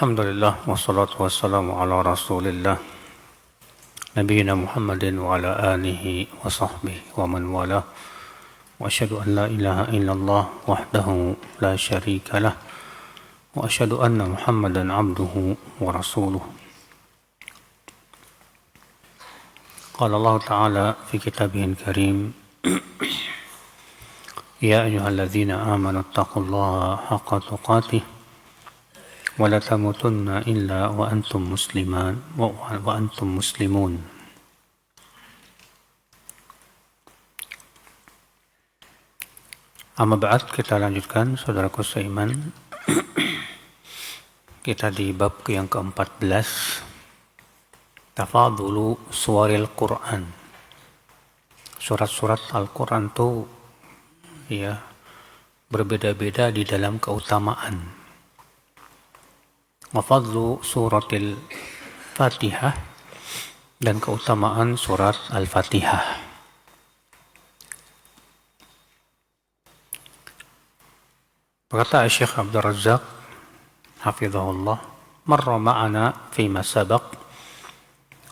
Alhamdulillah wassalatu wassalamu ala rasulillah Nabiyyina Muhammadin wa ala alihi wa sahbihi wa man wala wa asyhadu an la ilaha illallah wahdahu la syarika lah wa asyhadu anna Muhammadan abduhu wa rasuluh. Qala Allah Ta'ala fi kitabihil karim Ya ayyuhalladzina amanu taqullaha haqqa tuqatih wa la tamutunna illa wa antum muslimun. Amma ba'd, kita lanjutkan saudaraku seiman. Kita di bab yang ke-14, Tafadhulu suwaril Quran. Surat-surat Al-Quran itu ya berbeda-beda di dalam keutamaan. Wafadlu suratil Fatihah dan keutamaan surat Al-Fatihah. Berkata Syekh Abdul Razzaq hafizahullah, marra ma'ana fima sabaq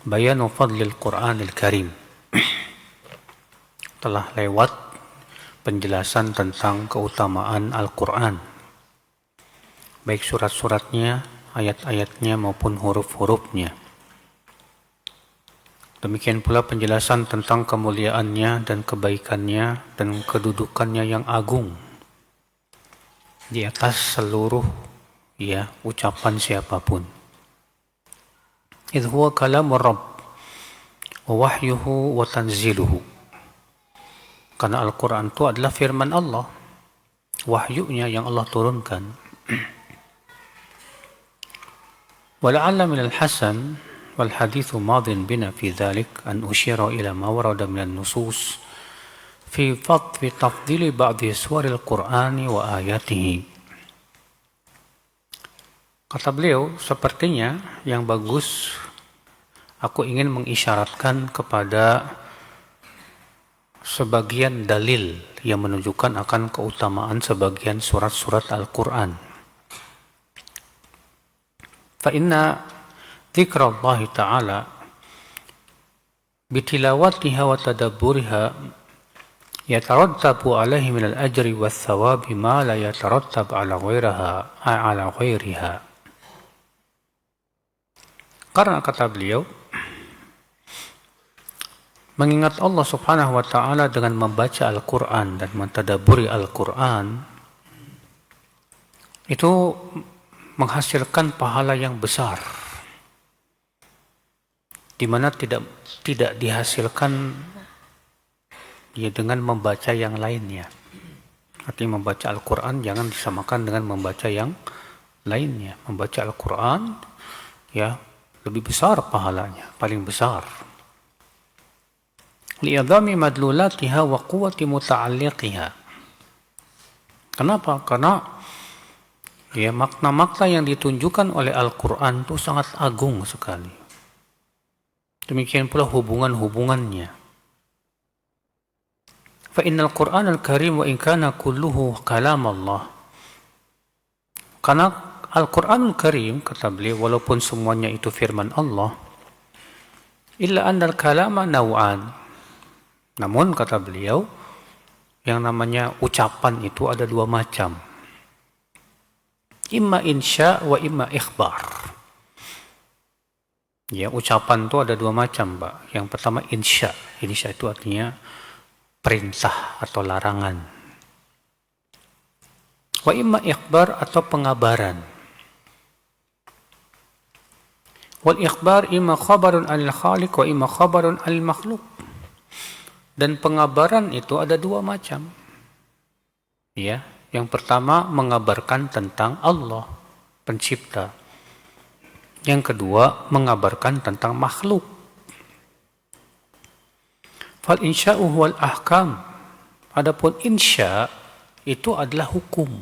bayanu fadlil Qur'anil Karim. Telah lewat penjelasan tentang keutamaan Al-Quran, baik surat-suratnya, ayat-ayatnya maupun huruf-hurufnya. Demikian pula penjelasan tentang kemuliaannya dan kebaikannya dan kedudukannya yang agung di atas seluruh ucapan siapapun. Idh huwa kalamur Rabb wa wahyuhu wa tanziluhu. Karena Al-Quran itu adalah firman Allah, wahyunya yang Allah turunkan. ولعل من الحسن والحديث ماض بنا في ذلك أن أشير إلى ما ورد من النصوص في تفضيل بعض سور القرآن وآياته. Kata beliau, sepertinya yang bagus aku ingin mengisyaratkan kepada sebagian dalil yang menunjukkan akan keutamaan sebagian surat-surat Al-Quran. فإن ذكر الله تعالى بتلاوتها وتدبرها يترتب عليه من الأجر والثواب ما لا يترتب على غيرها. Karena kata beliau, mengingat Allah Subhanahu wa Ta'ala dengan membaca Al-Quran dan mentadaburi Al-Quran itu menghasilkan pahala yang besar, di mana tidak dihasilkan dengan membaca yang lainnya. Artinya membaca Al-Quran jangan disamakan dengan membaca yang lainnya. Membaca Al-Quran lebih besar pahalanya, paling besar. Li'adhami madlulatiha wa quwwati muta'alliqiha. Kenapa? Karena makna-makna yang ditunjukkan oleh Al-Quran itu sangat agung sekali. Demikian pula hubungan-hubungannya. Fa innal Qur'an al-Karim wa in kana kulluhu kalam Allah. Karena Al-Quranul Karim, kata beliau, walaupun semuanya itu firman Allah, illa annal kalama naw'an. Namun kata beliau, yang namanya ucapan itu ada dua macam. Imma insya wa imma ikhbar. Ucapan itu ada dua macam, Pak. Yang pertama insya. Insya itu artinya perintah atau larangan. Wa imma ikhbar atau pengabaran. Wal ikhbar imma khabarun anil khaliq wa imma khabarun anil makhluk. Dan pengabaran itu ada dua macam. Yang pertama mengabarkan tentang Allah, pencipta. Yang kedua mengabarkan tentang makhluk. Fal insya'u wal ahkam. Adapun insya itu adalah hukum.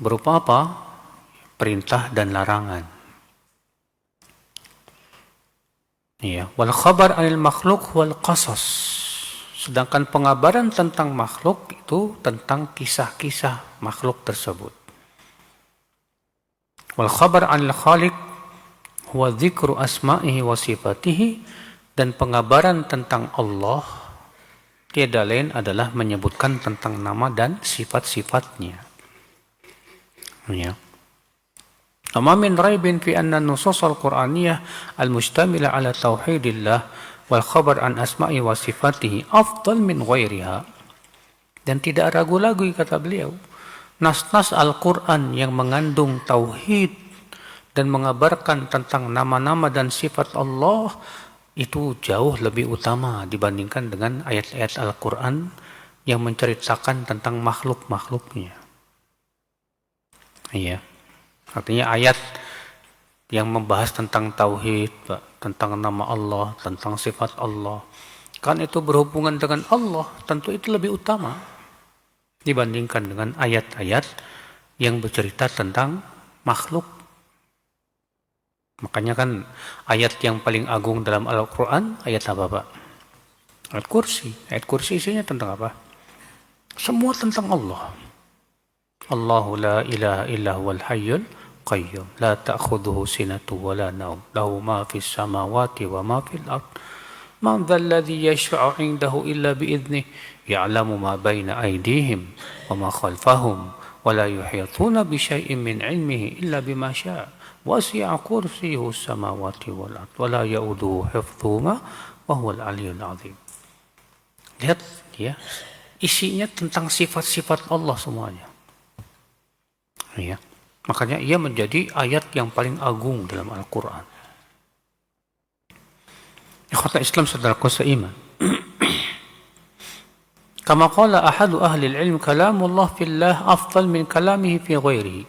Berupa apa? Perintah dan larangan. Wal khabar anil makhluk wal qasas. Sedangkan pengabaran tentang makhluk itu tentang kisah-kisah makhluk tersebut. Wal khabar 'anil khaliq huwa dzikru asma'ihi wa sifatihi, dan pengabaran tentang Allah tiada lain adalah menyebutkan tentang nama dan sifat-sifatnya. Ya. Ma min raibin fi anna an-nusus al-Qur'aniyah al-mustamila ala tauhidillah wal khabar an asma'i wa sifatihi afdal min ghairiha. Dan tidak ragu lagi, kata beliau, nas-nas Al-Quran yang mengandung tauhid dan mengabarkan tentang nama-nama dan sifat Allah itu jauh lebih utama dibandingkan dengan ayat-ayat Al-Quran yang menceritakan tentang makhluk-makhluknya. Iya. Artinya ayat yang membahas tentang tauhid, tentang nama Allah, tentang sifat Allah, kan itu berhubungan dengan Allah, tentu itu lebih utama dibandingkan dengan ayat-ayat yang bercerita tentang makhluk. Makanya kan ayat yang paling agung dalam Al-Quran, ayat apa Pak? Ayat kursi. Ayat kursi isinya tentang apa? Semua tentang Allah. Allahu la ilaha illa huwal hayyul qayyum, la ta'khudhuhu sinatu wa la naum, lahu ma fis samawati wa ma fil ard, man dhal ladzi yashfa'u 'indahu illa bi idnihi, ya'lamu ma baina aydihim wa ma khalfahum wa la yuhituna bi syai'in min 'ilmihi illa bima syaa, wasi'a kursiyyuhu as-samawati wal ard wa la ya'uduhu hifdhuhuma wa huwal 'aliyyul 'azim. Lihat ya, isinya tentang sifat-sifat Allah semuanya. Ya. Makanya ia menjadi ayat yang paling agung dalam Al-Quran. Ikhwata Islam saudaraku seiman. Kama qala ahadu ahli al-ilm, kalamullah fillah afdal min kalamihi fi ghairihi.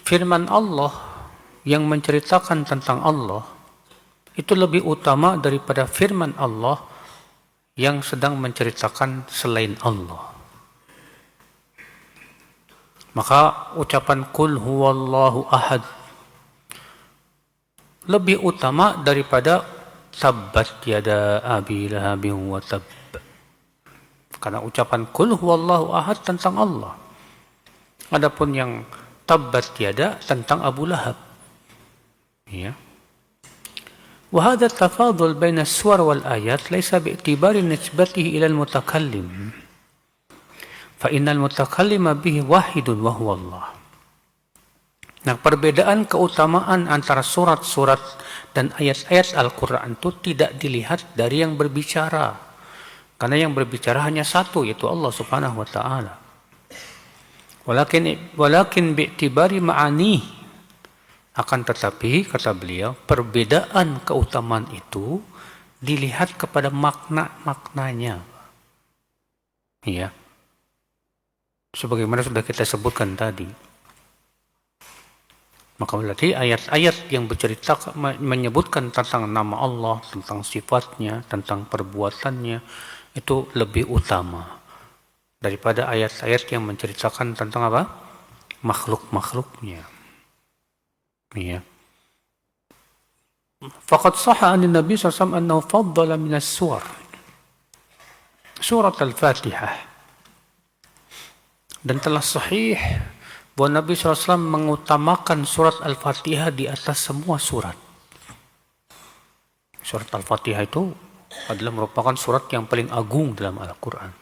Firman Allah yang menceritakan tentang Allah itu lebih utama daripada firman Allah yang sedang menceritakan selain Allah. Maka ucapan kul huwallahu ahad lebih utama daripada tabbat yada abi lahabin wa tab. Karena ucapan kul huwallahu ahad tentang Allah. Adapun yang tabbat yada tentang Abu Lahab. Ya. Wa hadha tafadul baina as-suwar wal ayat laysa bi'tibari nisbatihi ila al-mutakallim. Fa'innal mutakallima bihi wahidun wa huwa Allah. Nah, perbedaan keutamaan antara surat-surat dan ayat-ayat Al-Quran itu tidak dilihat dari yang berbicara. Karena yang berbicara hanya satu, yaitu Allah subhanahu wa ta'ala. Walakin bi'tibari ma'ani. Akan tetapi, kata beliau, perbedaan keutamaan itu dilihat kepada makna-maknanya. Iya. Sebagaimana sudah kita sebutkan tadi. Maka berarti ayat-ayat yang bercerita menyebutkan tentang nama Allah, tentang sifatnya, tentang perbuatannya, itu lebih utama daripada ayat-ayat yang menceritakan tentang apa? Makhluk-makhluknya. Ya. Faqad sahha an Nabi sallallahu alaihi wasallam annahu faddala min as-suwar surat Al-Fatihah. Dan telah sahih bahwa Nabi SAW mengutamakan surat Al-Fatihah di atas semua surat. Surat Al-Fatihah itu adalah merupakan surat yang paling agung dalam Al-Quran.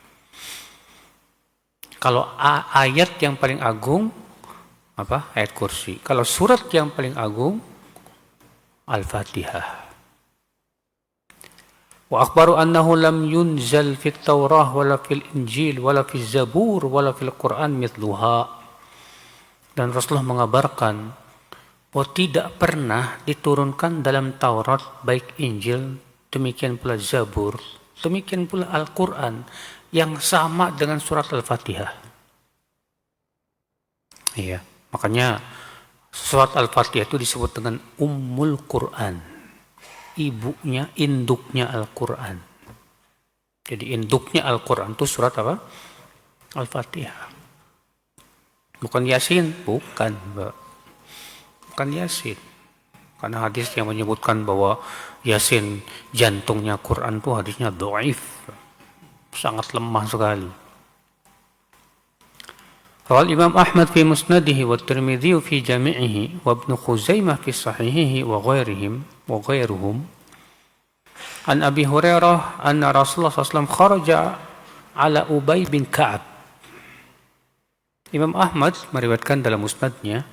Kalau ayat yang paling agung, apa? Ayat kursi. Kalau surat yang paling agung, Al-Fatihah. Wa akhbaru annahu lam yunzal fit Taurah wala fil Injil wala fil Zabur wala fil Quran mithluha. Dan Rasulullah mengabarkan bahwa tidak pernah diturunkan dalam Taurat, baik Injil, demikian pula Zabur, demikian pula Al-Quran yang sama dengan surat Al-Fatihah. Iya, makanya surat Al-Fatihah itu disebut dengan Ummul Quran. Ibunya, induknya Al-Quran. Jadi induknya Al-Quran itu surat apa? Al-Fatihah. Bukan Yasin, bukan. Bukan Yasin. Karena hadis yang menyebutkan bahwa Yasin jantungnya Quran itu hadisnya dhaif. Sangat lemah sekali. Rawal Imam Ahmad fi musnadihi wa Tirmidzi fi jami'ihi wa Ibnu Khuzaimah fi sahihihi wa ghairuhum an Abi Hurairah anna Rasulullah SAW kharaja ala Ubay bin Ka'ab. Imam Ahmad meriwayatkan dalam musnadnya,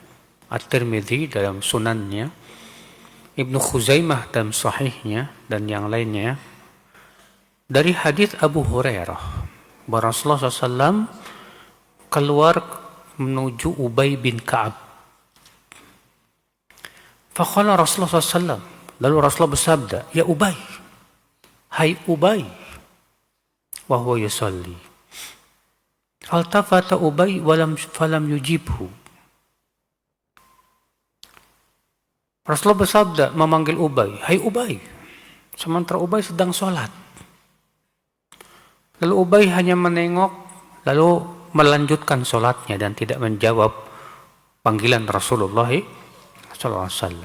At-Tirmidzi dalam sunannya, Ibnu Khuzaimah dalam sahihnya dan yang lainnya dari hadis Abu Hurairah bahwa Rasulullah SAW keluar menuju Ubay bin Ka'ab. Faqala Rasulullah SAW, lalu Rasulullah bersabda, ya Ubay, hai Ubay, wa huwa yusalli. Faltafata Ubay falam yujibhu. Rasulullah bersabda memanggil Ubay, hai Ubay, sementara Ubay sedang sholat. Lalu Ubay hanya menengok, lalu melanjutkan sholatnya dan tidak menjawab panggilan Rasulullah SAW.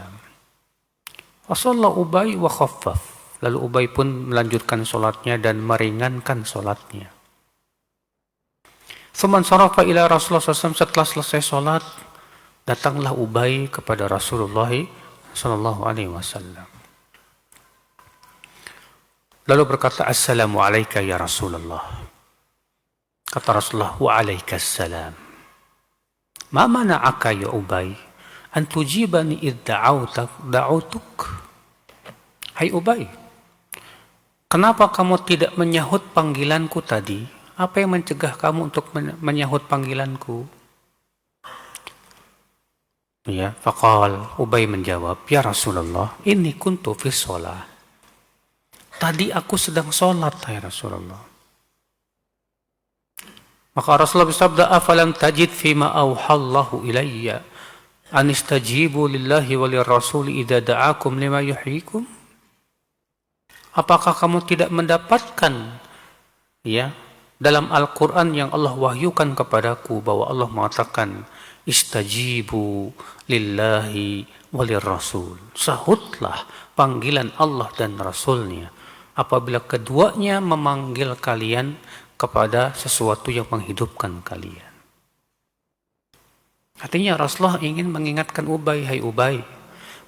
Wasalla Ubay wa khaffaf. Lalu Ubay pun melanjutkan sholatnya dan meringankan sholatnya. Tsumman sarafa ila Rasulullah SAW. Setelah selesai sholat, datanglah Ubay kepada Rasulullah SAW. Lalu berkata, Assalamu alayka ya Rasulullah. Kata Rasulullah, wa alaikassalam. Ma mana'aka ya Ubay an tujibani id da'utuk. Hai Ubay, kenapa kamu tidak menyahut panggilanku tadi? Apa yang mencegah kamu untuk menyahut panggilanku? Ya, faqal, Ubay menjawab, ya Rasulullah, inni kuntu fi shalah. Tadi aku sedang sholat, ya Rasulullah. Maka Rasulullah bersabda, afalam tajid fima auhallahu ilayya an istajibu lillahi walir rasuli idza da'akum lima yuhyikum. Apakah kamu tidak mendapatkan ya dalam Al-Qur'an yang Allah wahyukan kepadaku bahwa Allah mengatakan istajibu lillahi walir rasul. Sahutlah panggilan Allah dan Rasulnya apabila keduanya memanggil kalian kepada sesuatu yang menghidupkan kalian. Artinya Rasulullah ingin mengingatkan Ubay, hai Ubay,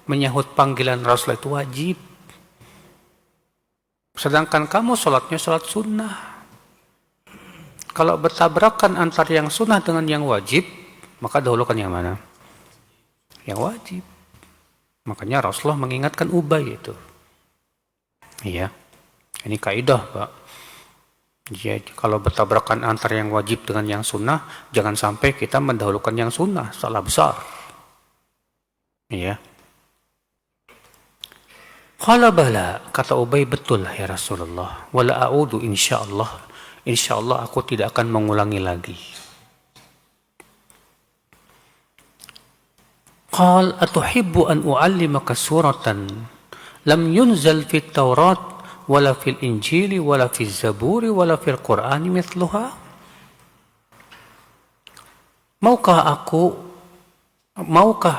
menyahut panggilan Rasulullah itu wajib. Sedangkan kamu sholatnya sholat sunnah. Kalau bertabrakan antara yang sunnah dengan yang wajib, maka dahulukan yang mana? Yang wajib. Makanya Rasulullah mengingatkan Ubay itu. Iya, ini kaidah Pak. Jadi kalau bertabrakan antara yang wajib dengan yang sunnah, jangan sampai kita mendahulukan yang sunnah, salah besar. Ya. Qala bala, kata Ubay, betul ya Rasulullah. Wala a'udu insyaallah. Insyaallah aku tidak akan mengulangi lagi. Qal atuhibbu an u'allimaka suratan lam yunzal fit Taurat wala fil Injili wala fil Zaburi wala fil Qur'ani mithluha.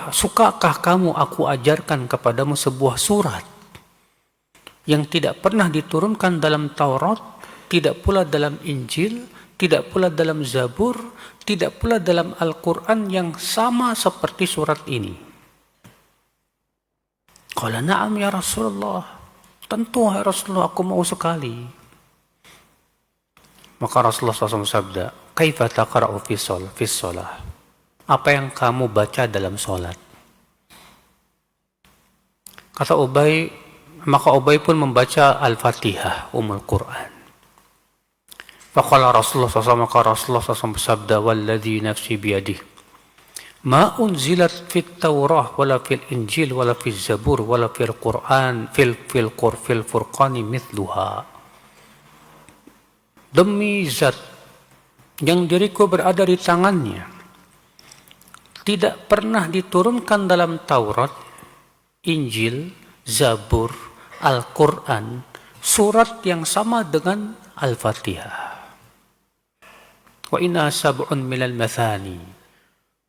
Sukakah kamu aku ajarkan kepadamu sebuah surat yang tidak pernah diturunkan dalam Taurat, tidak pula dalam Injil, tidak pula dalam Zabur, tidak pula dalam Al-Quran yang sama seperti surat ini? Qala na'am ya Rasulullah. Tentu ya Rasulullah, aku mau sekali. Maka Rasulullah SAW sabda, kaifa taqra'u fi shalah? Apa yang kamu baca dalam sholat? Kata Ubay, maka Ubay pun membaca Al-Fatihah, Quran. Faqala Rasulullah SAW, maka Rasulullah SAW bersabda, walladzi nafsi biyadihi, ma unzilat fit Taurah wala fil Injil wala fil Zabur wala fil Quran fil Furqani mithluha. Demi zat yang diriku berada di tangannya, tidak pernah diturunkan dalam Taurat, Injil, Zabur, Al-Quran surat yang sama dengan Al-Fatihah. Wa inna sab'un minal mathani,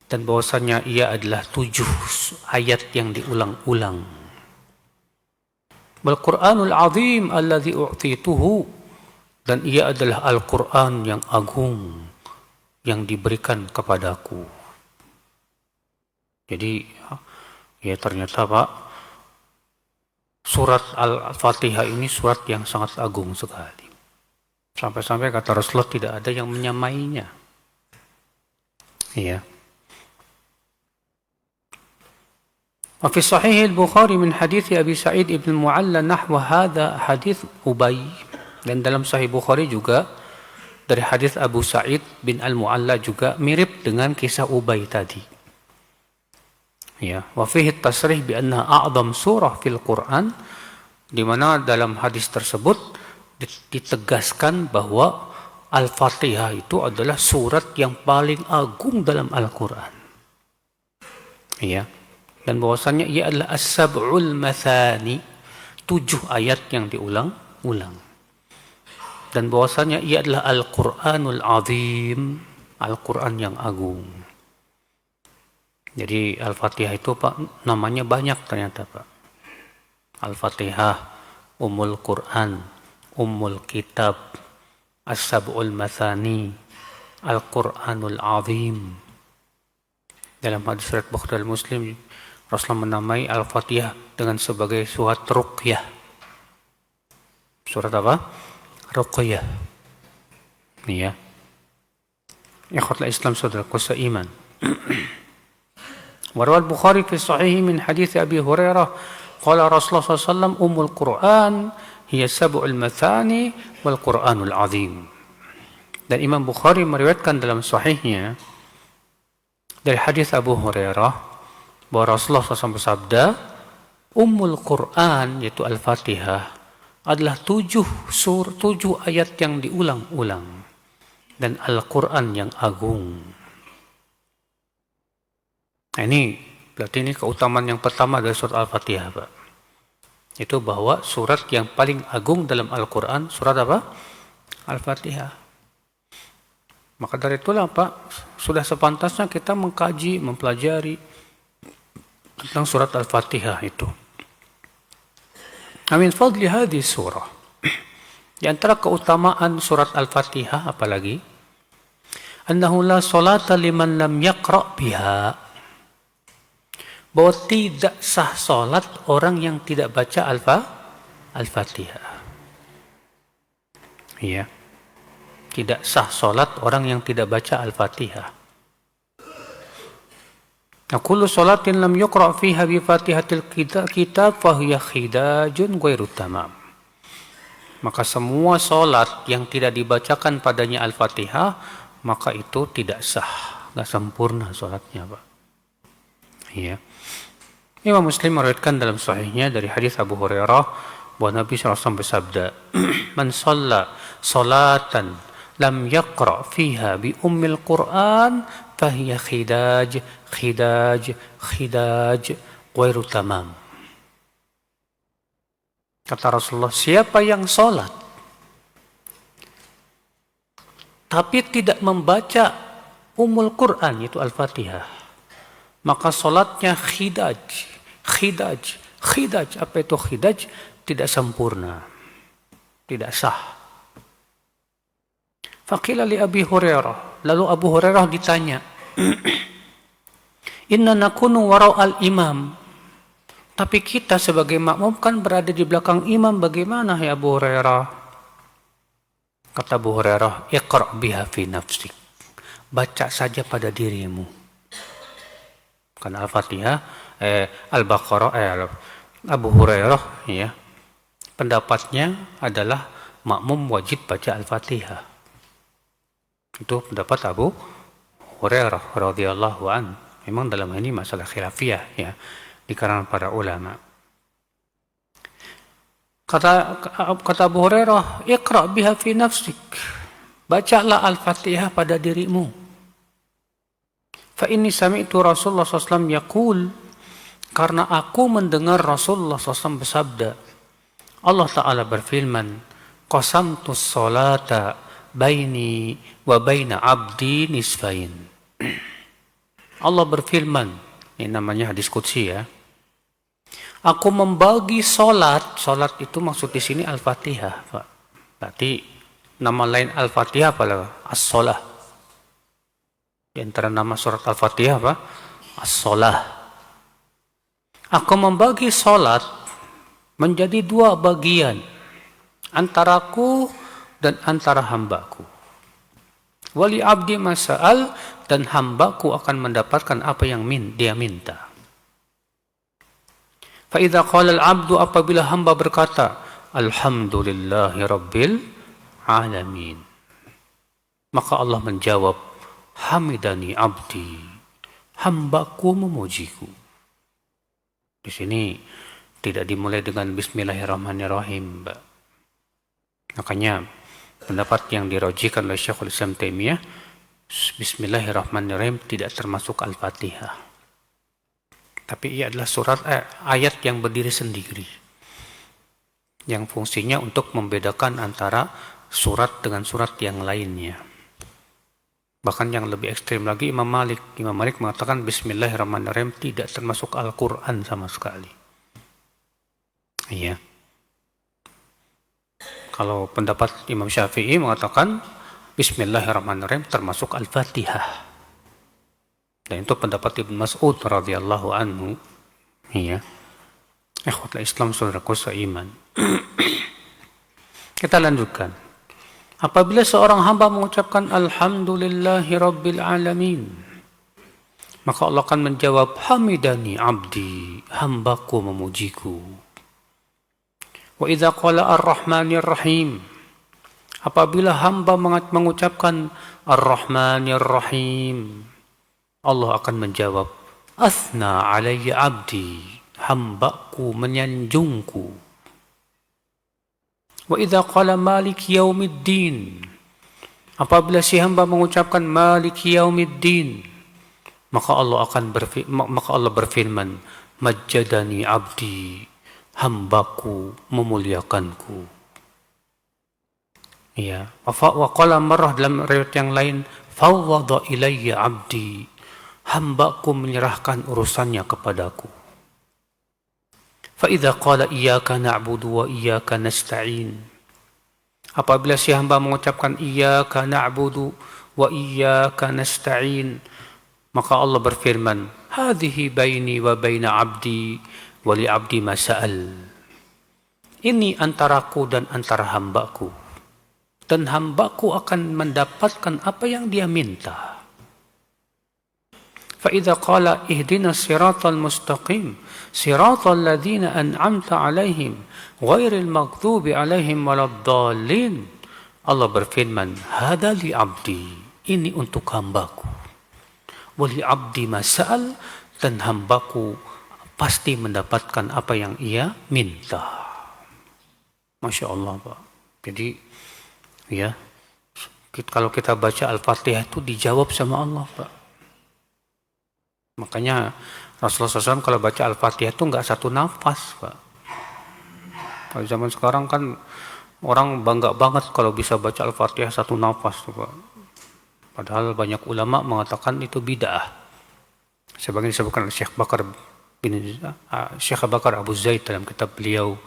dan bahwasanya ia adalah 7 ayat yang diulang-ulang. Wal Qur'anul azim alladzi u'tituhu, dan ia adalah Al-Quran yang agung yang diberikan kepadaku. Jadi ya ternyata Pak, surat Al-Fatihah ini surat yang sangat agung sekali. Sampai-sampai kata Rasulullah tidak ada yang menyamainya. Iya. Wa fi sahih al-Bukhari min hadits Abi Sa'id ibn Mu'alla nahwa hadha hadits Ubay. Dan dalam Sahih Bukhari juga dari hadis Abu Sa'id bin Al-Mu'alla juga mirip dengan kisah Ubay tadi. Ya, wa fihi tasrih bi anna a'zam surah fil Quran, di mana dalam hadis tersebut ditegaskan bahwa Al-Fatihah itu adalah surat yang paling agung dalam Al-Quran. Ya. Dan bahwasannya ia adalah as-sab'ul mathani, 7 ayat yang diulang-ulang. Dan bahwasannya ia adalah Al-Quranul Azim, Al-Quran yang agung. Jadi Al-Fatihah itu Pak, namanya banyak ternyata Pak. Al-Fatihah, Ummul Quran, Ummul Kitab, As-Sab'ul Mathani, Al-Quranul Azim. Dalam hadis riwayat Bukhari dan Muslim, Rasulullah menamai Al-Fatihah dengan sebagai surat Ruqyah. Surat apa? Ruqyah. Ini ya. Ikhwatul Islam saudaraku seiman. Warwal Bukhari fi sahih min hadits Abi Hurairah qala Rasulullah SAW Ummul Quran hiya sab'ul mathani wal Quranul Azim. Dan Imam Bukhari meriwayatkan dalam sahihnya dari hadis Abu Hurairah bahwa Rasulullah SAW bersabda, Ummul Quran yaitu Al-Fatihah adalah 7 ayat yang diulang-ulang dan Al-Quran yang agung. Nah, berarti ini keutamaan yang pertama dari surat Al-Fatihah Pak. Itu bahwa surat yang paling agung dalam Al-Quran surat apa? Al-Fatihah. Maka dari itulah Pak, sudah sepantasnya kita mengkaji, mempelajari tentang surat Al-Fatihah itu. Amin fadli hadhihi surah. Di antara keutamaan surat Al-Fatihah apalagi? Annahu la salata liman lam yaqra' biha. Bahwa tidak sah salat orang yang tidak baca Al-Fatihah. Iya. Tidak sah salat orang yang tidak baca Al-Fatihah. Kullu salatin lam yuqra' fiha bi Fatihatil kitab fa hiya khidajun ghairu tamam. Maka semua salat yang tidak dibacakan padanya Al-Fatihah, maka itu tidak sah, enggak sempurna salatnya, Pak. Iya. Imam Muslim meriwayatkan dalam sahihnya dari hadis Abu Hurairah bahwa Nabi SAW bersabda, "Man shalla salatan lam yaqra' fiha bi ummil Qur'an fahiya khidaj ghairu tamam." Kata Rasulullah, siapa yang sholat tapi tidak membaca Ummul Quran yaitu Al-Fatihah, maka sholatnya khidaj. Apa itu khidaj? Tidak sempurna, tidak sah. Faqila li Abi Hurairah, lalu Abu Hurairah ditanya, inna nakunu wara'al imam, tapi kita sebagai makmum kan berada di belakang imam, bagaimana ya Abu Hurairah? Kata Abu Hurairah, iqra' biha fi nafsik, baca saja pada dirimu. Karena Al-Fatihah, Al-Baqarah, Abu Hurairah ya, pendapatnya adalah makmum wajib baca Al-Fatihah. Itu pendapat Abu Hurairah radhiyallahu an. Memang dalam ini masalah khilafiyah ya di kalangan para ulama. Kata Abu Hurairah, iqra' biha fi nafsik, bacalah Al-Fatihah pada dirimu. Fa inni sami'tu Rasulullah SAW yaqul, karena aku mendengar Rasulullah SAW bersabda, Allah Ta'ala berfirman, qasamtus salata baini wa baina abdi nisfain. Allah berfirman, ini namanya hadis qudsi ya. Aku membagi salat itu maksud di sini Al-Fatihah, Pak. Berarti nama lain Al-Fatihah apa? As-Salah. Di antara nama surat Al-Fatihah apa? As-Salah. Aku membagi salat menjadi dua bagian, antaraku dan antara hambaku. Wali abdi masa'al, dan hambaku akan mendapatkan apa yang dia minta. Fa idza qala al-'abdu, apabila hamba berkata, alhamdulillahi rabbil alamin, maka Allah menjawab, hamidani abdi, hambaku memujiku. Di sini tidak dimulai dengan bismillahirrahmanirrahim, Mbak. Makanya pendapat yang dirojikan oleh Syekhul Islam Taimiyah, bismillahirrahmanirrahim tidak termasuk Al-Fatihah. Tapi ia adalah ayat yang berdiri sendiri, yang fungsinya untuk membedakan antara surat dengan surat yang lainnya. Bahkan yang lebih ekstrim lagi, Imam Malik mengatakan bismillahirrahmanirrahim tidak termasuk Al-Quran sama sekali. Iya. Kalau pendapat Imam Syafi'i mengatakan bismillahirrahmanirrahim termasuk Al-Fatihah. Dan itu pendapat Ibn Mas'ud radhiyallahu anhu. Iya. Ikhwatul Islam, saudaraku seiman. Kita lanjutkan. Apabila seorang hamba mengucapkan alhamdulillahi rabbil alamin, maka Allah akan menjawab, hamidani abdi, hambaku memujiku. Wa idza qala ar-rahmanir rahim, apabila hamba mengucapkan ar-rahmanir rahim, Allah akan menjawab, asna alayya abdi, hambaku menyanjungku. Wa idza qala malik yaumiddin, apabila si hamba mengucapkan malik yaumiddin, maka Allah berfirman, majjadani abdi, hambaku memuliakanku. Ya, wa qala marrah, dalam riwayat yang lain, fawwada ilayya abdi, hambaku menyerahkan urusannya kepadaku. Fa idza qala iyyaka na'budu wa iyyaka nasta'in, apabila si hamba mengucapkan iyyaka na'budu wa iyyaka nasta'in, maka Allah berfirman, hadhihi baini wa baina abdi wa li abdi ma sa'al, ini antaraku dan antara hambaku, dan hambaku akan mendapatkan apa yang dia minta. Fa idza qala ihdinas siratal mustaqim siratal ladzina an'amta 'alaihim ghairil maghdubi 'alaihim waladdallin, Allah berfirman, hada li abdi, ini untuk hambaku, wa li abdi mas'al, dan hambaku pasti mendapatkan apa yang ia minta. Masya Allah, Pak. Jadi ya, kalau kita baca Al-Fatihah itu dijawab sama Allah, Pak. Makanya Rasulullah SAW kalau baca Al-Fatihah itu nggak satu nafas, Pak. Kalau zaman sekarang kan orang bangga banget kalau bisa baca Al-Fatihah satu nafas, Pak. Padahal banyak ulama mengatakan itu bid'ah. Sebagian disebutkan oleh Syekh Bakar Abu Zaid dalam kitab beliau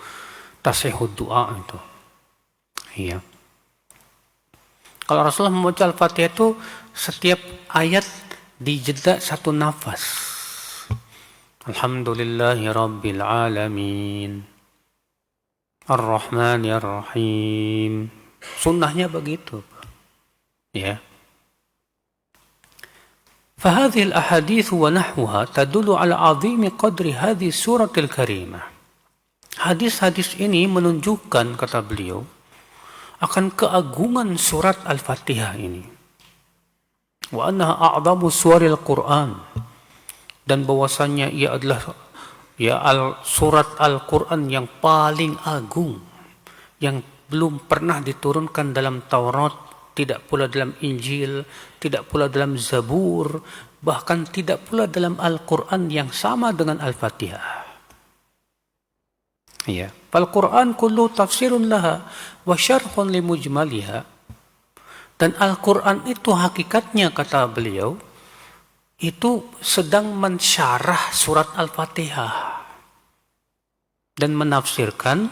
Tasihud Du'a itu. Iya. Kalau Rasulullah membaca Al-Fatihah itu setiap ayat dijeda satu nafas. Alhamdulillahi rabbil alamin, ar-rahmanir rahim. Sunnahnya begitu, ya. فهذه الأحاديث ونحوها تدل على عظيم قدر هذه السورة الكريمة. Hadis-hadis ini menunjukkan, kata beliau, akan keagungan surat Al-Fatihah ini. Wa annaha a'zamu suwaril Qur'an, dan bahwasannya ia adalah surat Al-Quran yang paling agung, yang belum pernah diturunkan dalam Taurat, tidak pula dalam Injil, tidak pula dalam Zabur, bahkan tidak pula dalam Al-Quran yang sama dengan Al-Fatihah. Ya, Al-Quran kullu tafsirun laha wa syarhun li mujmaliha. Dan Al-Quran itu hakikatnya, kata beliau, itu sedang mensyarah surat Al-Fatihah dan menafsirkan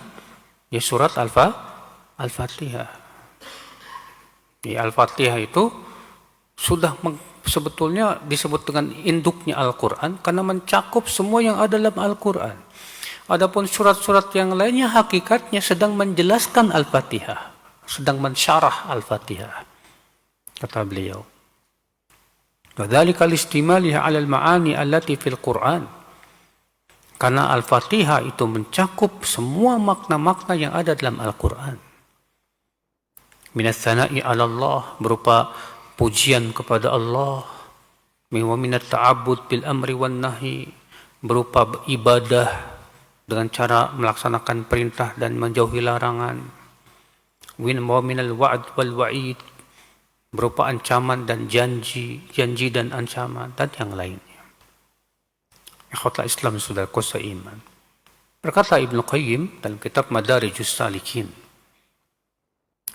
ya surat Al-Fatihah. Ya, Al-Fatihah itu sudah sebetulnya disebut dengan induknya Al-Quran karena mencakup semua yang ada dalam Al-Quran. Adapun surat-surat yang lainnya hakikatnya sedang menjelaskan Al-Fatihah, sedang mensyarah Al-Fatihah, kata beliau. Wadzalika listimaliha 'ala al-ma'ani allati fil Qur'an. Karena Al-Fatihah itu mencakup semua makna-makna yang ada dalam Al-Quran. Minas sana'i 'ala Allah, berupa pujian kepada Allah. Wa minat ta'abbud bil amri wan nahi, berupa ibadah dengan cara melaksanakan perintah dan menjauhi larangan. Wa minal wa'd wal wa'id, berupa ancaman dan janji dan ancaman dan yang lainnya. Ikhwatal Islam, saudaraku seiman. Berkata Ibnu Qayyim dalam kitab Madarijus Salikin,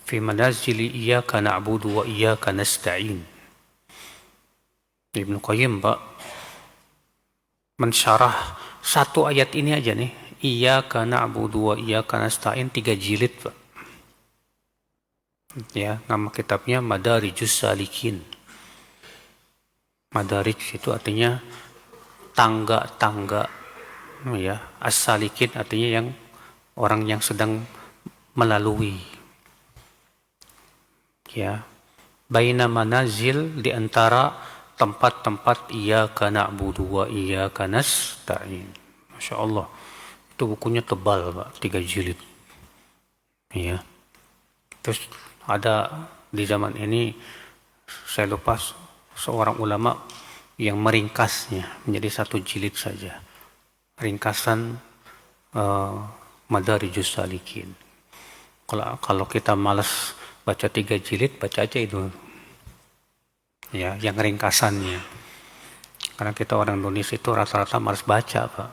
fi manazili iyyaka na'budu wa iyyaka nasta'in. Ibnu Qayyim, Pak, mensyarah satu ayat ini aja nih, iyyaka na'budu wa iyyaka nasta'in, 3 jilid, Pak. Ya, nama kitabnya Madarijus Salikin. Madarij itu artinya tangga-tangga, ya. As-salikin artinya yang orang yang sedang melalui, ya. Baina manazil, di antara tempat-tempat iyyaka na'budu wa iyyaka nasta'in. Masya Allah, itu bukunya tebal, Pak, 3 jilid, ya. Terus ada di zaman ini, saya lupa, seorang ulama yang meringkasnya menjadi 1 jilid saja, ringkasan Madarijus Salikin. Kalau kita malas baca 3 jilid, baca aja itu, ya, yang ringkasannya. Karena kita orang Indonesia itu rata-rata malas baca, Pak.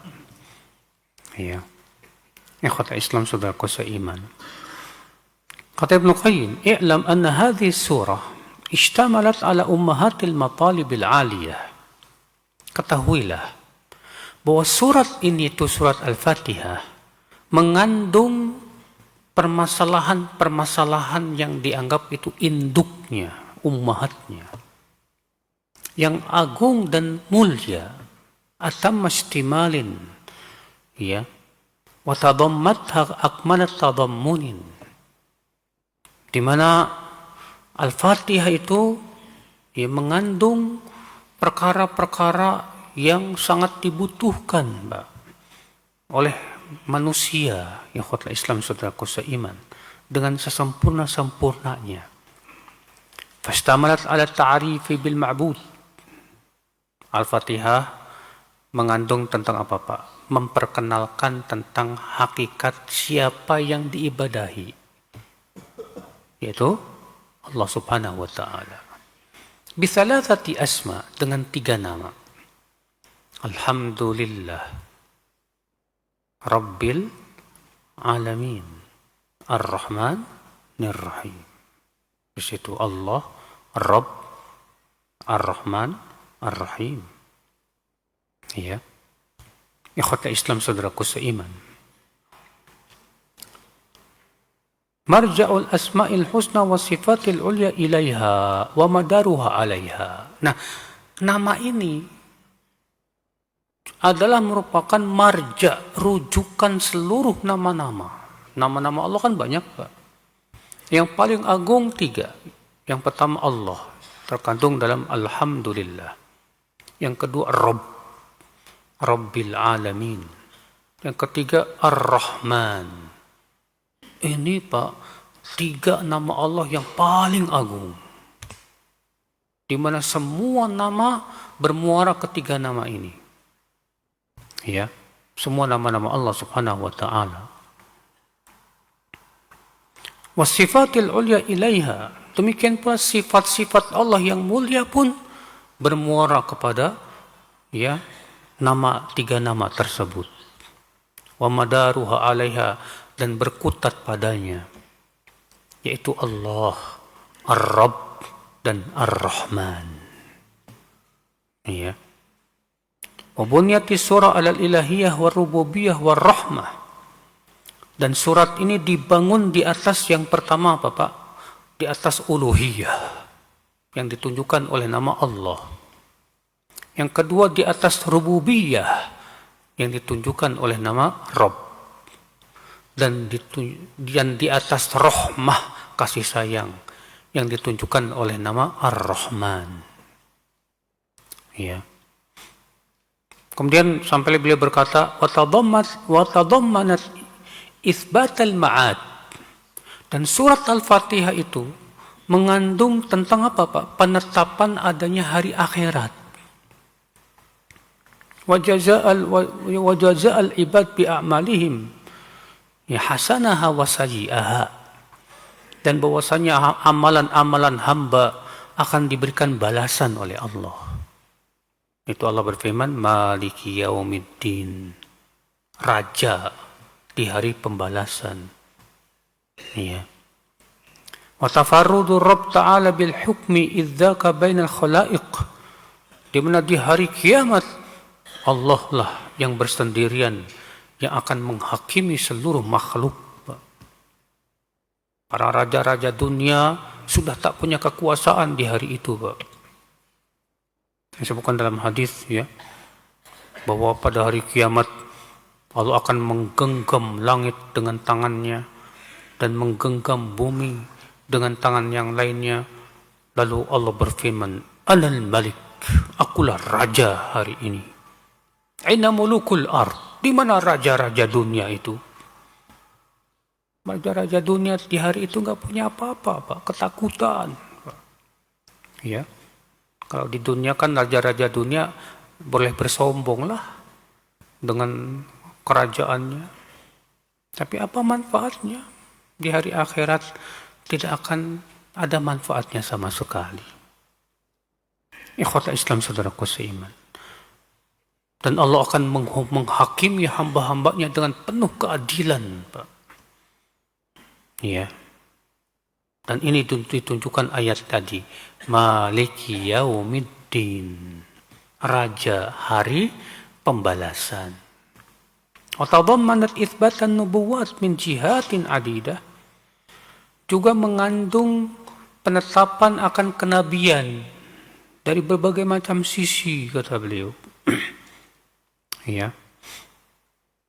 Ya. Ikhwata Islam, saudaraku seiman. Kata Ibnu Qayyim, i'lam anna hadhihi surah ishtamalat ala ummahatil matalibil aliyah. Ketahuilah bahwa surat ini, itu surat Al-Fatihah, mengandung permasalahan-permasalahan yang dianggap itu induknya, ummahatnya, yang agung dan mulia, atam istimalin, ya, wa tadammatha akmalat tadammunin, di mana Al-Fatihah itu, ya, mengandung perkara-perkara yang sangat dibutuhkan, Mbak, oleh manusia, ya khotbah Islam, saudaraku seiman, dengan sesempurna-sempurnanya. Fastamalat ala ta'arifi bil ma'bud. Al-Fatihah mengandung tentang apa, Pak? Memperkenalkan tentang hakikat siapa yang diibadahi, yaitu Allah Subhanahu wa ta'ala. Bisalatsati asma, dengan 3 nama. Alhamdulillah Rabbil Alamin Ar-Rahman Ar-Rahim. Di situ Allah, Rabb, Ar-Rahman, Ar-Rahim. Ya. Ikhwata Islam, saudaraku seiman. Marja'ul asma'il husna wa sifatil ulya ilaiha wa madaruha alaiha. Nah, nama ini adalah merupakan marja, rujukan seluruh nama-nama. Nama-nama Allah kan banyak, Pak. Yang paling agung 3. Yang pertama Allah, terkandung dalam Alhamdulillah. Yang kedua Rabb, Rabbil Alamin. Yang ketiga Ar-Rahman. Ini, Pak, 3 nama Allah yang paling agung, di mana semua nama bermuara ke 3 nama ini. Ya, semua nama-nama Allah Subhanahu wa ta'ala. Wasifatil ulya ilaiha, demikian pula sifat-sifat Allah yang mulia pun bermuara kepada, ya, nama 3 nama tersebut. Wa madaruha alaiha, dan berkutat padanya, yaitu Allah, Ar-Rabb dan Ar-Rahman. Ya. Wa bunyati surah alal ilahiyah wa rububiyah wa rahmah. Dan surat ini dibangun di atas yang pertama, Bapak, di atas uluhiyah. yang ditunjukkan oleh nama Allah. Yang kedua di atas rububiyah yang ditunjukkan oleh nama Rabb. Dan di atas rahmah, kasih sayang, yang ditunjukkan oleh nama Ar-Rahman. Ya. Kemudian sampai beliau berkata, watadammanat itsbatal ma'ad. Dan surat Al-Fatihah itu mengandung tentang apa, Pak? Penetapan adanya hari akhirat. Wajaza'al ibad bi'amalihim ya hasanaha wa sayyi'aha. Dan bahwasanya amalan-amalan hamba akan diberikan balasan oleh Allah. Itu Allah berfirman, Maliki yaumiddin, Raja di hari pembalasan. Ya. Wa tafarrudu Rabb Ta'ala bil hukmi idzaka bainal khalaiq. Di mana di hari kiamat Allah lah yang bersendirian yang akan menghakimi seluruh makhluk. Para raja-raja dunia sudah tak punya kekuasaan di hari itu, Pak. Disebutkan dalam hadis ya, bahwa pada hari kiamat Allah akan menggenggam langit dengan tangannya dan menggenggam bumi dengan tangan yang lainnya. Lalu Allah berfirman, Anal Malik, akulah raja hari ini. Aina mulukul ard, di mana raja-raja dunia itu? Raja-raja dunia di hari itu nggak punya apa-apa, Pak, ketakutan. Ya, kalau di dunia kan raja-raja dunia boleh bersombong lah dengan kerajaannya. Tapi apa manfaatnya? Di hari akhirat tidak akan ada manfaatnya sama sekali. Ikhwata Islam, saudaraku seiman. Dan Allah akan menghakimi hamba-hambanya dengan penuh keadilan, Pak. Ya. Dan ini ditunjukkan ayat tadi. Maliki yaumiddin. Raja hari pembalasan. Wa tadammanat itsbatan nubuwat min jihatin adidah. Juga mengandung penetapan akan kenabian dari berbagai macam sisi, kata beliau. Ya.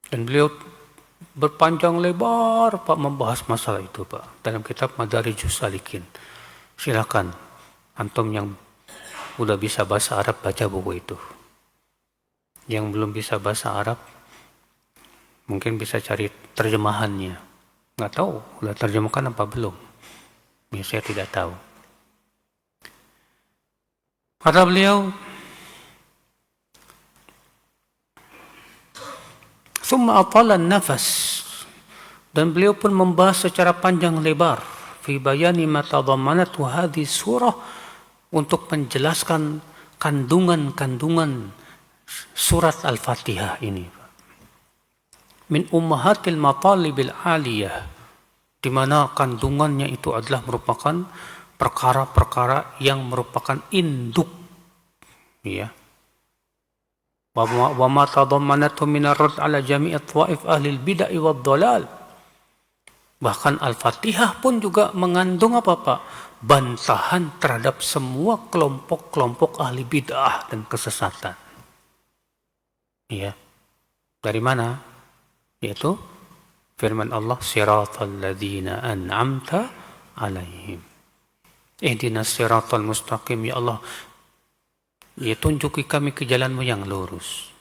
Dan beliau berpanjang lebar, Pak, membahas masalah itu, Pak, dalam kitab Madarijus Salikin. Silakan antum yang udah bisa bahasa Arab baca buku itu. Yang belum bisa bahasa Arab mungkin bisa cari terjemahannya. Nggak tahu udah terjemahkan apa belum. Ya, saya tidak tahu. Kata beliau, Summa atalan nafas. Dan beliau pun membahas secara panjang lebar fi bayani ma tadammanatu hadhihi surah, untuk menjelaskan kandungan-kandungan surat Al-Fatihah ini. Min ummahatil matalibil aliyah, di mana kandungannya itu adalah merupakan perkara-perkara yang merupakan induk, ya. Wa ma tadammanatu min ar-radd ala jami' at-tawaif ahli al-bid'ah wad dhalal. Bahkan Al-Fatihah pun juga mengandung apa, Pak? Bantahan terhadap semua kelompok-kelompok ahli bid'ah dan kesesatan. Ya. Dari mana? Yaitu firman Allah, siratal ladzina an'amta alaihim. Ihdinas siratal mustaqim, ya Allah, ya tunjuki kami ke jalanmu yang lurus.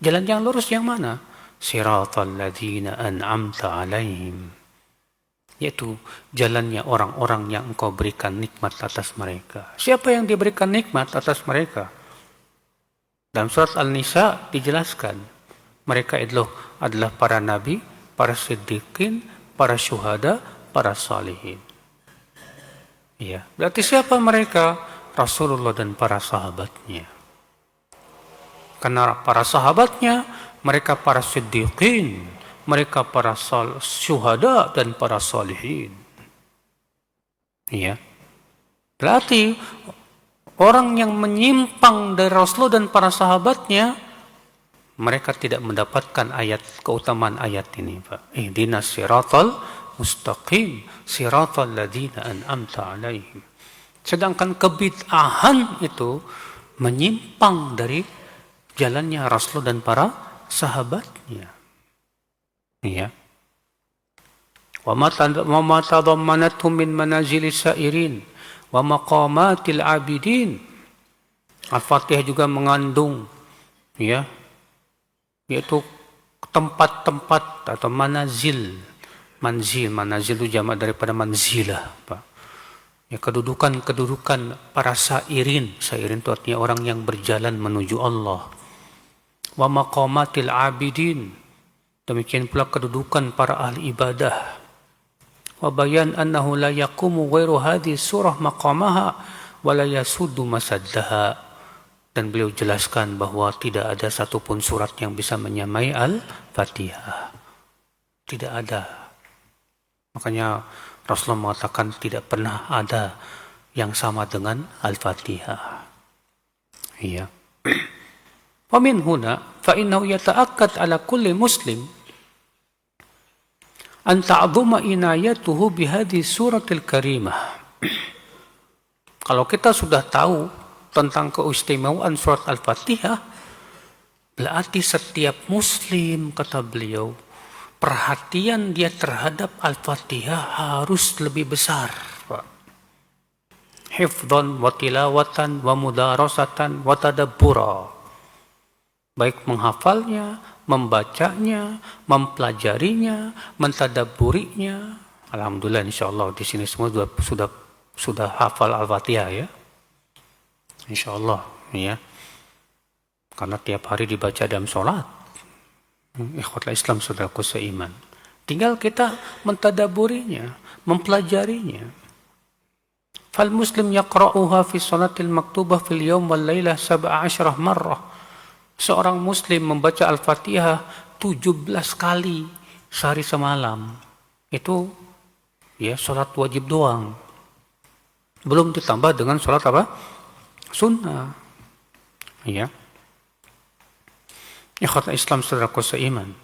Jalan yang lurus yang mana? Siratal ladzina an'amta alaihim, yaitu jalannya orang-orang yang engkau berikan nikmat atas mereka. Siapa yang diberikan nikmat atas mereka? Dalam surat Al-Nisa dijelaskan, mereka itu adalah para nabi, para siddiqin, para syuhada, para salihin. Ya, berarti siapa mereka? Rasulullah dan para sahabatnya. Karena para sahabatnya, mereka para siddiqin, mereka para syuhada dan para salihin. Ya. Berarti orang yang menyimpang dari Rasulullah dan para sahabatnya, mereka tidak mendapatkan ayat, keutamaan ayat ini, Pak. Ihdinas siratal mustaqim, siratal ladzina an'amta alaihim. Sedangkan kebid'ahan itu menyimpang dari jalannya Rasul dan para sahabatnya. Ya. Wa ma tadammanathu min manazilis sairin wa maqamatil abidin. Al-Fatihah juga mengandung ya, yaitu tempat-tempat atau manazil. Manazil itu jamak daripada manzilah, Pak. Ya, kedudukan para sairin. Sairin itu artinya orang yang berjalan menuju Allah. Wa maqamatil abidin. Demikian pula kedudukan para ahli ibadah. Wa bayan annahu la yaqumu ghairu hadhihi surah maqamaha wa la yasuddu masaddaha. Dan beliau jelaskan bahwa tidak ada satupun surat yang bisa menyamai Al-Fatihah. Tidak ada. Makanya Rasulullah mengatakan tidak pernah ada yang sama dengan Al-Fatihah. Iya. Wa min huna fa innahu yata'akkad ala kulli muslim an ta'dhuma inayatuhu bihadhihi suratil karimah. Kalau kita sudah tahu tentang keistimewaan surat Al-Fatihah, berarti setiap muslim, kata beliau, perhatian dia terhadap Al-Fatihah harus lebih besar. Hifdhan wa tilawatan wa mudarasatan wa tadabbura. Baik menghafalnya, membacanya, mempelajarinya, mentadabburinya. Alhamdulillah, insyaallah di sini semua sudah hafal Al-Fatihah ya. Insyaallah ya. Karena tiap hari dibaca dalam sholat. Ikhwatul Islam, saudaraku seiman. Tinggal kita mentadabburinya, mempelajarinya. Fal muslim yaqra'uha fi sholatil maktubah fil yawm wal lailah 17 marrah. Seorang muslim membaca Al-Fatihah 17 kali sehari semalam. Itu ya sholat wajib doang. Belum ditambah dengan sholat apa? Sunnah. Ya. Ikhwatul Islam, saudaraku seiman.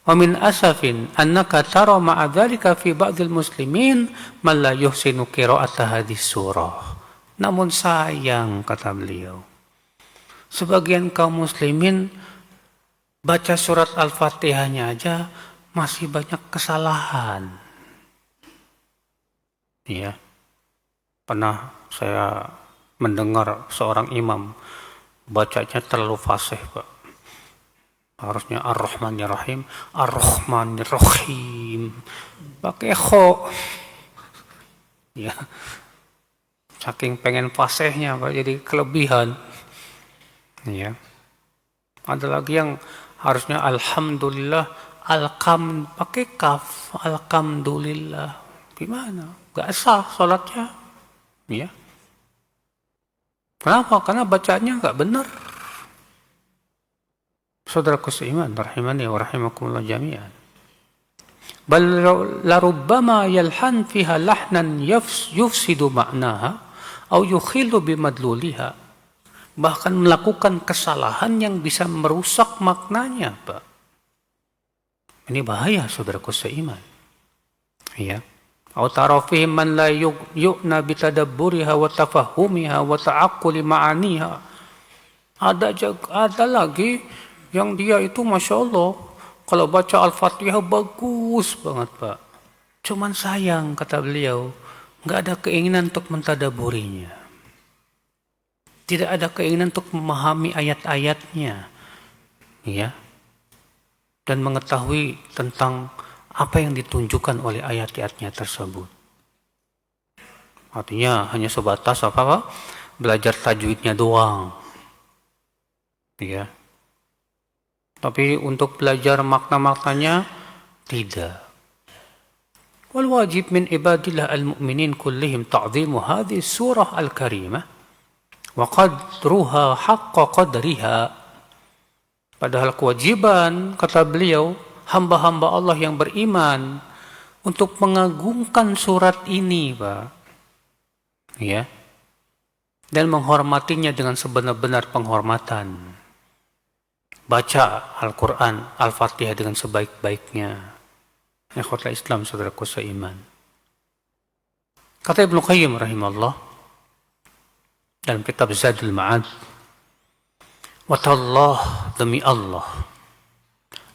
Wa min asafin annaka tara ma'a dzalika fi ba'dil muslimin man la yuhsinu qira'ata hadhihi surah. Namun sayang, kata beliau, sebagian kaum muslimin baca surat Al-Fatihahnya aja masih banyak kesalahan. Ya. Pernah saya mendengar seorang imam bacanya terlalu fasih, Pak. Harusnya Ar-Rahmanir-Rahim, Ar-Rahmanir-Rahim. Pakai kho. Ya. Saking pengen fasihnya, Pak, jadi kelebihan. Ya. Ada lagi yang harusnya Alhamdulillah, pakai kaf, Alhamdulillah. Gimana? Gak sah sholatnya. Ya. Kenapa? Karena bacaannya nggak benar. Saudaraku seiman, rahimani wa rahimakumullah jami'an. Bal larubbama yalhan fiha lahnan yufsidu ma'naha au yukhillu bimadluliha. Bahkan melakukan kesalahan yang bisa merusak maknanya, Pak. Ini bahaya, saudaraku seiman. Ya. Au tarafihim man la yu'na bitadabburiha wa tafahumiha wa ta'aqquli ma'aniha. Ada lagi yang dia itu Masya Allah, kalau baca Al-Fatihah bagus banget, Pak. Cuman sayang, kata beliau, nggak ada keinginan untuk mentadabburinya. Tidak ada keinginan untuk memahami ayat-ayatnya. Ya. Dan mengetahui tentang apa yang ditunjukkan oleh ayat-ayatnya tersebut. Artinya hanya sebatas apa? Belajar tajwidnya doang. Ya. Tapi untuk belajar makna-maknanya tidak. Wal wajib min ibadillah al-mu'minin kullihim ta'zimu hadhihi surah al-karimah wa qadruha haqqa qadriha. Padahal kewajiban, kata beliau, hamba-hamba Allah yang beriman untuk mengagungkan surat ini, Pak. Ya. Dan menghormatinya dengan sebenar-benar penghormatan. Baca Al-Quran, Al-Fatihah dengan sebaik-baiknya. Ikhwatul Islam, saudaraku seiman. Kata Ibnu Qayyim rahimahullah dalam kitab Zadul Ma'ad, "Watallah, demi Allah,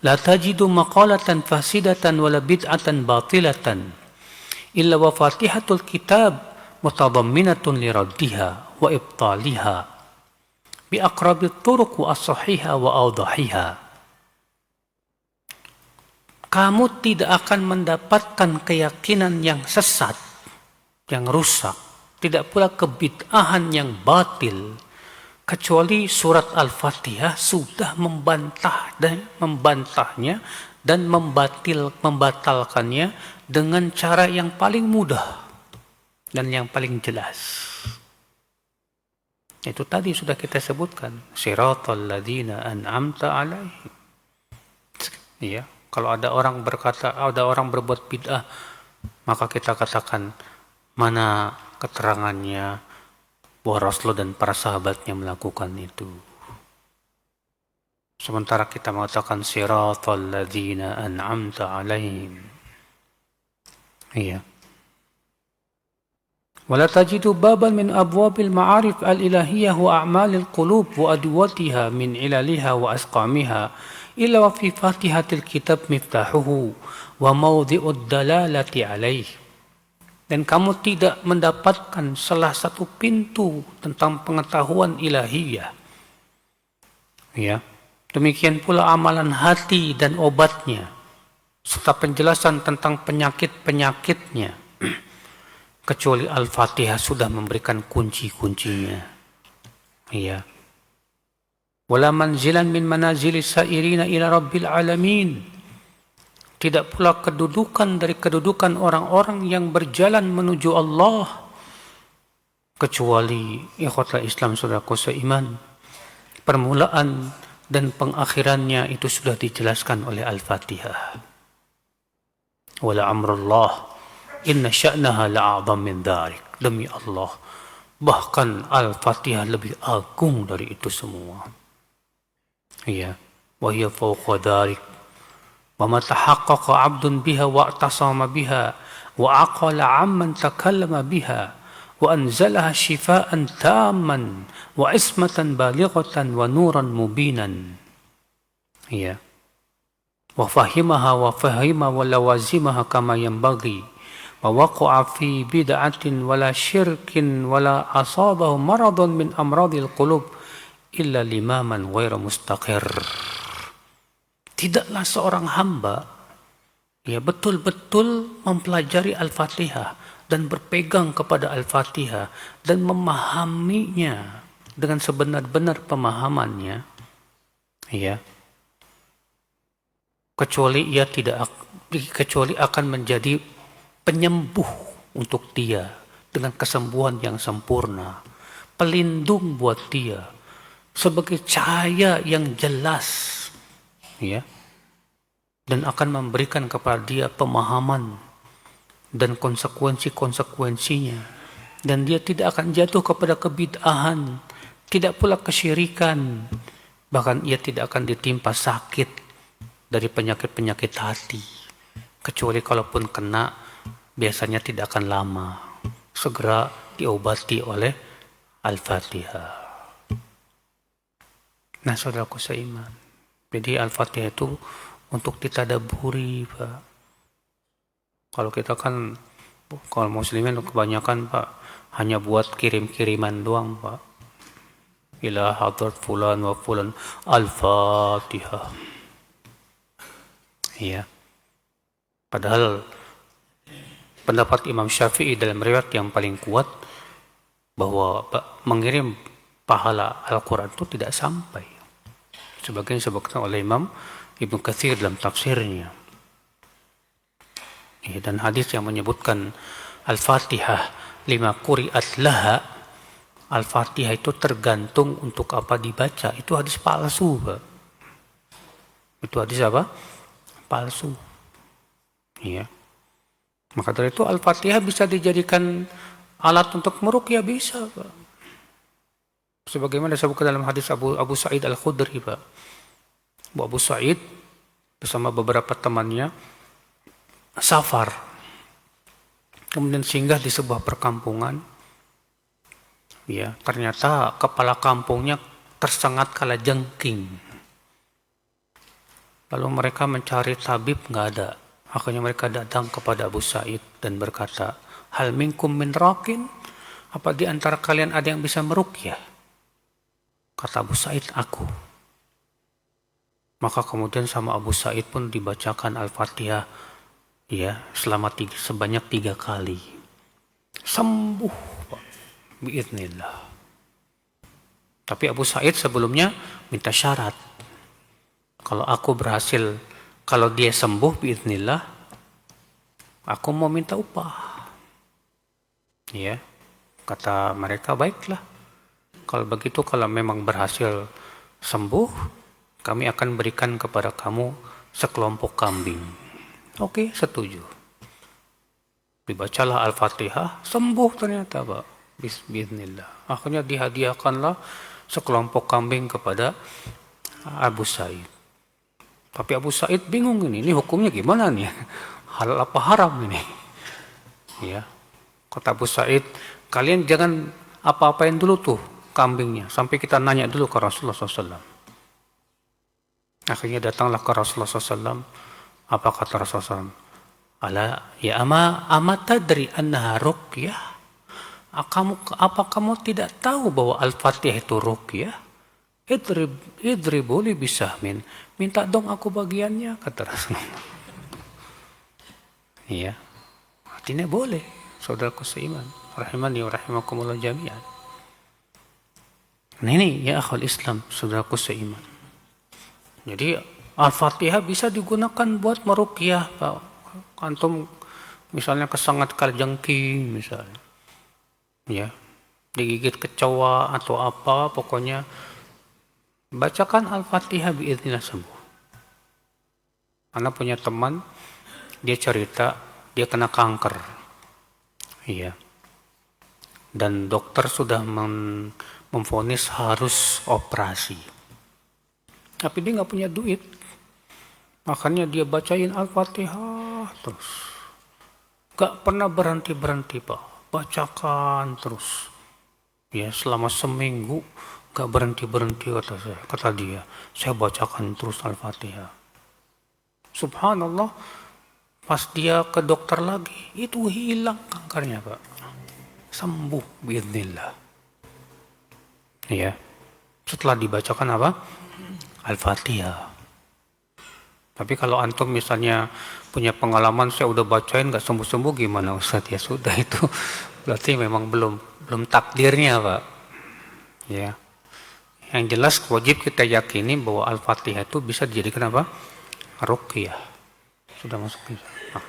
la tajidu maqalatan fasidatan wala bid'atan batilatan illa wa fatihatul kitab mutadamminatun li raddiha wa ibtaliha bi aqrabit turuq wa as-sahiha wa awdahiha." Kamu tidak akan mendapatkan keyakinan yang sesat, yang rusak, tidak pula kebid'ahan yang batil, kecuali surat Al-Fatihah sudah membantahnya dan membatalkannya dengan cara yang paling mudah dan yang paling jelas. Itu tadi sudah kita sebutkan, siratal ladzina an'amta alaihim. Ya, kalau ada orang berbuat bid'ah, maka kita katakan mana keterangannya bahwa Rasulullah dan para sahabatnya melakukan itu. Sementara kita mengatakan siratal ladzina an'amta alaihim. Iya. Wala tajidu baban min abwabil ma'arif al-ilahiyah wa a'malil qulub wa adwatiha min ilaliha wa asqamiha illa wa fi fatihatil kitab miftahuhu wa mawdi'ud dalalati alaih. Dan kamu tidak mendapatkan salah satu pintu tentang pengetahuan ilahiyah. Ya. Demikian pula amalan hati dan obatnya, serta penjelasan tentang penyakit-penyakitnya, kecuali Al-Fatihah sudah memberikan kunci-kuncinya. Ya. Wala manzilan min manazilis sairina ila rabbil alamin. Tidak pula kedudukan dari kedudukan orang-orang yang berjalan menuju Allah, kecuali ikhwatul Islam saudaraku seiman, permulaan dan pengakhirannya itu sudah dijelaskan oleh Al-Fatihah. Wala amrullah inna sya'naha la'adham min dharik. Demi Allah, bahkan Al-Fatihah lebih agung dari itu semua. Ya, wa hiya fawqa dharik. Wa ma tahaqqaqa 'abdun biha wa i'tasama biha wa aqala 'amman takallama biha wa anzalaha shifaan tamman wa ismatan balighatan wa nuran mubinan. Ya. Wa fahimaha wa fahima wa lawazimaha kama yanbaghi wa waqa'a fi bid'atin wala syirkin wala asabahu maradun min amradil qulub illa limaman ghairu mustaqir. Tidaklah seorang hamba betul-betul mempelajari Al-Fatihah dan berpegang kepada Al-Fatihah dan memahaminya dengan sebenar-benar pemahamannya, kecuali akan menjadi penyembuh untuk dia dengan kesembuhan yang sempurna, pelindung buat dia, sebagai cahaya yang jelas, dan akan memberikan kepada dia pemahaman dan konsekuensi-konsekuensinya, dan dia tidak akan jatuh kepada kebid'ahan, tidak pula kesyirikan, bahkan ia tidak akan ditimpa sakit dari penyakit-penyakit hati, kecuali kalaupun kena biasanya tidak akan lama, segera diobati oleh Al-Fatihah. Nah, saudaraku seiman, jadi Al-Fatihah itu untuk ditadaburi, Pak. Kalau kita kan, kalau muslimin kebanyakan, Pak, hanya buat kirim-kiriman doang, Pak. Ila hadrat fulan wa fulan Al-Fatihah. Iya. Padahal pendapat Imam Syafi'i dalam riwayat yang paling kuat bahwa mengirim pahala Al-Quran itu tidak sampai. Sebagian disebutkan oleh Imam Ibnu Katsir dalam tafsirnya. Dan hadis yang menyebutkan Al-Fatihah lima quri'at laha, Al-Fatihah itu tergantung untuk apa dibaca, itu hadis palsu, Pak. Itu hadis apa? Palsu. Iya. Maka dari itu Al-Fatihah bisa dijadikan alat untuk meruqyah, bisa, Pak. Sebagaimana disebutkan dalam hadis Abu Sa'id Al-Khudri, Pak. Abu Sa'id bersama beberapa temannya safar kemudian singgah di sebuah perkampungan. Ya, ternyata kepala kampungnya tersengat kalajengking. Lalu mereka mencari tabib, nggak ada. Akhirnya mereka datang kepada Abu Sa'id dan berkata, hal minkum min rakin? Apa di antara kalian ada yang bisa meruqyah? Kata Abu Sa'id, aku. Maka kemudian sama Abu Sa'id pun dibacakan Al-Fatihah ya sebanyak 3 kali. Sembuh, Pak. Biiznillah. Tapi Abu Sa'id sebelumnya minta syarat. Kalau dia sembuh biiznillah, aku mau minta upah. Ya, kata mereka, baiklah. Kalau begitu, kalau memang berhasil sembuh, kami akan berikan kepada kamu sekelompok kambing. Oke, setuju. Dibacalah Al-Fatihah, sembuh ternyata, Pak. Bismillah. Akhirnya dihadiahkanlah sekelompok kambing kepada Abu Sa'id. Tapi Abu Sa'id bingung ini hukumnya gimana nih? Halal apa haram ini? Ya. Kata Abu Sa'id, kalian jangan apa-apain dulu tuh kambingnya, sampai kita nanya dulu ke Rasulullah SAW. Akhirnya datanglah ke Rasulullah SAW. Apa kata Rasulullah SAW? Ala ya ama tadri annaha ruqyah? Apa kamu tidak tahu bahwa Al-Fatihah itu ruqyah? Idribu li bisahmin. Minta dong aku bagiannya, kata Rasulullah. Iya. Artinya boleh, saudaraku seiman. Rahimani wa rahimakumullah jami'an. Nah ini ya akhul Islam, saudaraku seiman. Jadi Al-Fatihah bisa digunakan buat meruqyah, Pak. Antum misalnya kesengat kalajengking misalnya. Ya. Digigit kecoa atau apa, pokoknya bacakan Al-Fatihah biiznillah sembuh. Anak punya teman, dia cerita dia kena kanker. Iya. Dan dokter sudah memvonis harus operasi. Tapi dia nggak punya duit. Makanya dia bacain Al-Fatihah terus. Gak pernah berhenti-berhenti, Pak. Bacakan terus. Ya, selama seminggu gak berhenti-berhenti, kata dia. Saya bacakan terus Al-Fatihah. Subhanallah, pas dia ke dokter lagi, itu hilang kankernya, Pak. Sembuh biiznillah. Ya. Setelah dibacakan apa? Al-Fatihah. Tapi kalau antum misalnya punya pengalaman, saya udah bacain gak sembuh-sembuh, gimana Ustaz? Ya sudah, itu berarti memang belum takdirnya, Pak. Ya. Yang jelas wajib kita yakini bahwa Al-Fatihah itu bisa dijadikan apa? Ruqyah. Sudah masuk ke sana.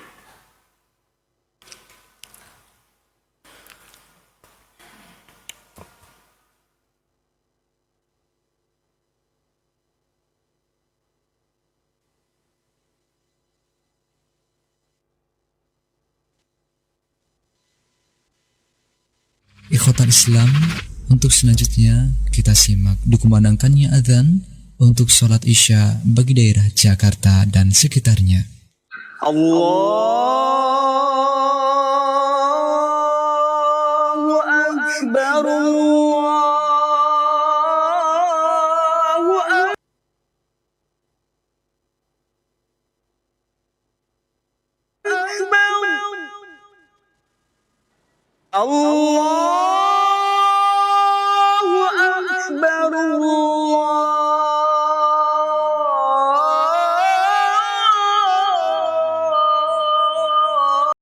Ikhwatal Islam, untuk selanjutnya kita simak dikumandangkannya adzan untuk sholat Isya bagi daerah Jakarta dan sekitarnya. Allahu Akbar, Allahu Akbar, Allah.